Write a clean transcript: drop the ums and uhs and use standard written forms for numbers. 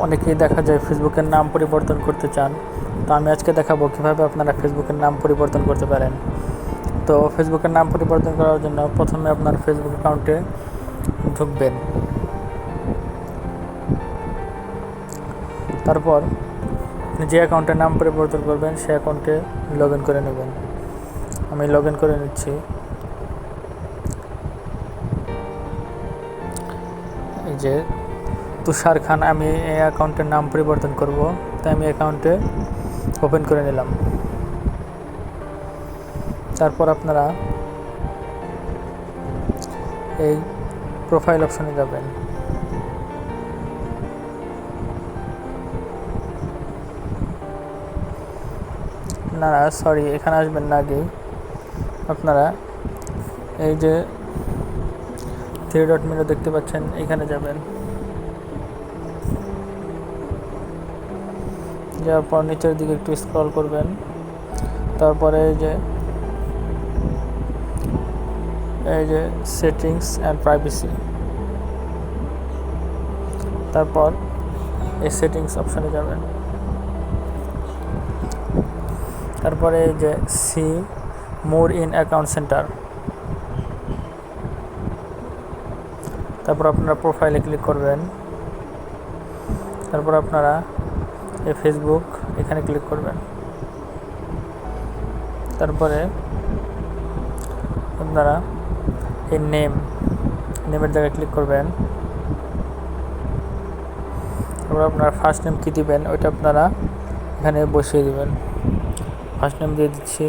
অনেকেই দেখা যায় ফেসবুকের নাম পরিবর্তন করতে চান। তো আমি আজকে দেখাবো কীভাবে আপনারা ফেসবুকের নাম পরিবর্তন করতে পারেন। তো ফেসবুকের নাম পরিবর্তন করার জন্য প্রথমে আপনার ফেসবুক অ্যাকাউন্টে ঢুকবেন। তারপর যে অ্যাকাউন্টের নাম পরিবর্তন করবেন সেই অ্যাকাউন্টে লগ ইন করে নেবেন। আমি লগ ইন করে নিচ্ছি। এই যে তুষার খান, আমি এই অ্যাকাউন্টের নাম পরিবর্তন করব, তাই আমি অ্যাকাউন্টে ওপেন করে নিলাম। তারপর আপনারা এই প্রোফাইল অপশনে যাবেন। না সরি, এখানে আসবেন না, আগেই আপনারা এই যে 3 ডট মেনু দেখতে পাচ্ছেন, এখানে যাবেন। যাওয়ার পর নিচের দিকে একটু স্ক্রল করবেন। তারপরে এই যে সেটিংস অ্যান্ড প্রাইভেসি, তারপর এই সেটিংস অপশানে যাবেন। তারপরে এই যে see more in account centre, তারপর আপনারা প্রোফাইলে ক্লিক করবেন। তারপর আপনারা এই ফেসবুক এখানে ক্লিক করবেন। তারপরে আপনারা এই নেমের জায়গায় ক্লিক করবেন। তারপর আপনারা ফার্স্ট নেম কী দিবেন ওইটা আপনারা এখানে বসিয়ে দিবেন। ফার্স্ট নেম দিয়ে দিচ্ছি।